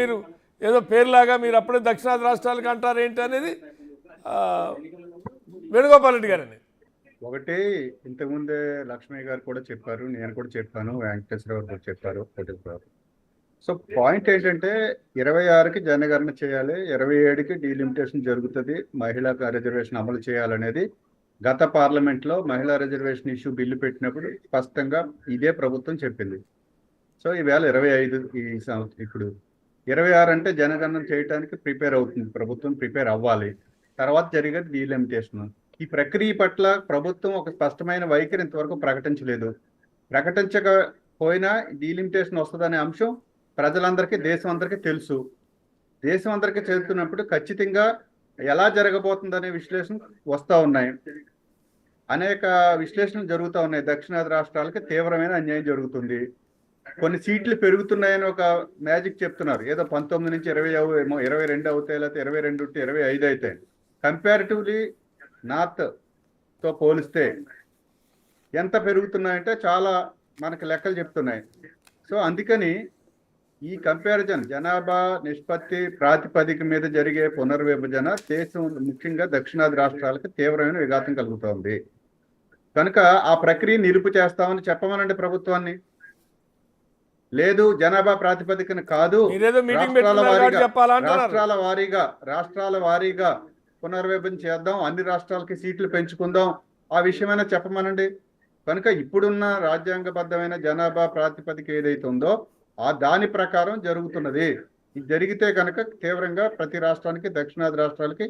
మీరు ఏదో పేరులాగా మీరు అప్పుడే దక్షిణాది రాష్ట్రాలకు అంటారు ఏంటి అనేది వేణుగోపాల్ రెడ్డి గారని. ఒకటి ఇంతకుముందే లక్ష్మయ్య గారు కూడా చెప్పారు, నేను కూడా చెప్పాను, వెంకటేశ్వర గారు కూడా చెప్పారు. సో పాయింట్ ఏంటంటే 26కి జనగణన చేయాలి, 27కి డీలిమిటేషన్ జరుగుతుంది, మహిళా రిజర్వేషన్ అమలు చేయాలనేది గత పార్లమెంట్లో మహిళా రిజర్వేషన్ ఇష్యూ బిల్లు పెట్టినప్పుడు స్పష్టంగా ఇదే ప్రభుత్వం చెప్పింది. సో ఈవేళ 25 ఇప్పుడు 26 అంటే జనగణన చేయడానికి ప్రిపేర్ అవుతుంది ప్రభుత్వం, ప్రిపేర్ అవ్వాలి. తర్వాత జరిగేది డీలిమిటేషన్. ఈ ప్రక్రియ పట్ల ప్రభుత్వం ఒక స్పష్టమైన వైఖరి ఇంతవరకు ప్రకటించలేదు. ప్రకటించకపోయినా డీలిమిటేషన్ వస్తుందనే అంశం ప్రజలందరికీ, దేశం అందరికీ తెలుసు. దేశం అందరికీ చెబుతున్నప్పుడు ఖచ్చితంగా ఎలా జరగబోతుందనే విశ్లేషణ వస్తూ ఉన్నాయి. అనేక విశ్లేషణలు జరుగుతూ ఉన్నాయి. దక్షిణాది రాష్ట్రాలకి తీవ్రమైన అన్యాయం జరుగుతుంది, కొన్ని సీట్లు పెరుగుతున్నాయని ఒక మ్యాజిక్ చెప్తున్నారు. ఏదో 19 నుంచి 20 ఏమో 22 అవుతాయి, లేకపోతే 22 ఉంటే 25 అవుతాయి. కంపారిటివ్లీ నార్త్తో పోలిస్తే ఎంత పెరుగుతున్నాయంటే చాలా మనకి లెక్కలు చెప్తున్నాయి. సో అందుకని ఈ కంపారిజన్ జనాభా నిష్పత్తి ప్రాతిపదిక మీద జరిగే పునర్విభజన దేశం ముఖ్యంగా దక్షిణాది రాష్ట్రాలకు తీవ్రమైన విఘాతం కలుగుతోంది. కనుక ఆ ప్రక్రియ నిలుపు చేస్తామని చెప్పమనండి ప్రభుత్వాన్ని. లేదు జనాభా ప్రాతిపదికన కాదు, రాష్ట్రాల వారీగా పునర్విభజన చేద్దాం, అన్ని రాష్ట్రాలకి సీట్లు పెంచుకుందాం, ఆ విషయమైనా చెప్పమనండి. కనుక ఇప్పుడున్న రాజ్యాంగబద్ధమైన జనాభా ప్రాతిపదిక ఏదైతే ఉందో దాని ప్రకారం జరుగుతున్నది. ఇది జరిగితే కనుక తీవ్రంగా ప్రతి రాష్ట్రానికి, దక్షిణాది రాష్ట్రాలకి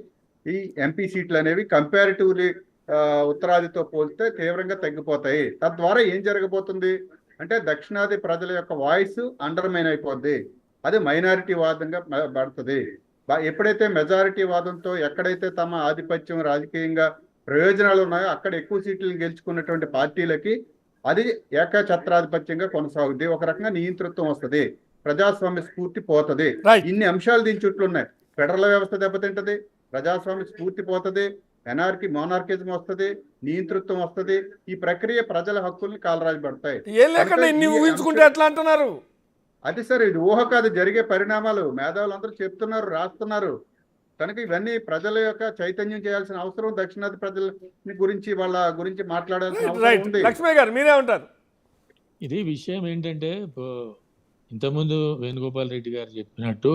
ఈ ఎంపీ సీట్లు అనేవి కంపారిటివ్లీ ఉత్తరాదితో పోలిస్తే తీవ్రంగా తగ్గిపోతాయి. తద్వారా ఏం జరగబోతుంది అంటే దక్షిణాది ప్రజల యొక్క వాయిస్ అండర్మైన్ అయిపోద్ది, అది మైనారిటీ వాదంగా పడుతుంది. ఎప్పుడైతే మెజారిటీ వాదంతో ఎక్కడైతే తమ ఆధిపత్యం రాజకీయంగా ప్రయోజనాలు ఉన్నాయో అక్కడ ఎక్కువ సీట్లను గెలుచుకున్నటువంటి పార్టీలకి అది ఏకఛత్రాధిపత్యంగా కొనసాగుద్ది. ఒక రకంగా నియంతృత్వం వస్తుంది, ప్రజాస్వామ్య స్ఫూర్తి పోతుంది. ఇన్ని అంశాలు దీని చుట్టూ ఉన్నాయి. ఫెడరల్ వ్యవస్థ దెబ్బతింటది, ప్రజాస్వామ్య స్ఫూర్తి పోతుంది, మోనార్కిజం వస్తుంది, నియంతృత్వం వస్తుంది. ఈ ప్రక్రియ ప్రజల హక్కుల్ని కాలరాజు పడతాయి. అది సార్, ఇది ఊహ కాదు, జరిగే పరిణామాలు. మేధావులందరూ చెప్తున్నారు, రాస్తున్నారు. కనుక ఇవన్నీ ప్రజల యొక్క చైతన్యం చేయాల్సిన అవసరం, దక్షిణాది ప్రజల గురించి వాళ్ళ గురించి మాట్లాడాల్సిన అవసరం ఉంది. లక్ష్మయ్య గారు మీరే ఉంటారు. ఇది విషయం ఏంటంటే ఇంతకుముందు వేణుగోపాల్ రెడ్డి గారు చెప్పినట్టు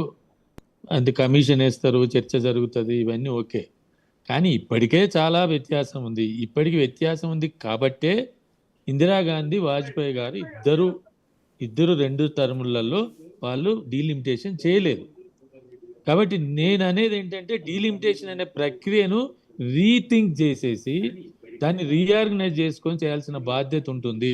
అది కమిషన్ వేస్తారు, చర్చ జరుగుతుంది, ఇవన్నీ ఓకే. కానీ ఇప్పటికే చాలా వ్యత్యాసం ఉంది. ఇప్పటికి వ్యత్యాసం ఉంది కాబట్టే ఇందిరాగాంధీ, వాజ్పేయి గారు ఇద్దరు 2 టర్ములలో వాళ్ళు డీలిమిటేషన్ చేయలేదు. కాబట్టి నేను అనేది ఏంటంటే డీలిమిటేషన్ అనే ప్రక్రియను రీథింక్ చేసేసి దాన్ని రీఆర్గనైజ్ చేసుకొని చేయాల్సిన బాధ్యత ఉంటుంది.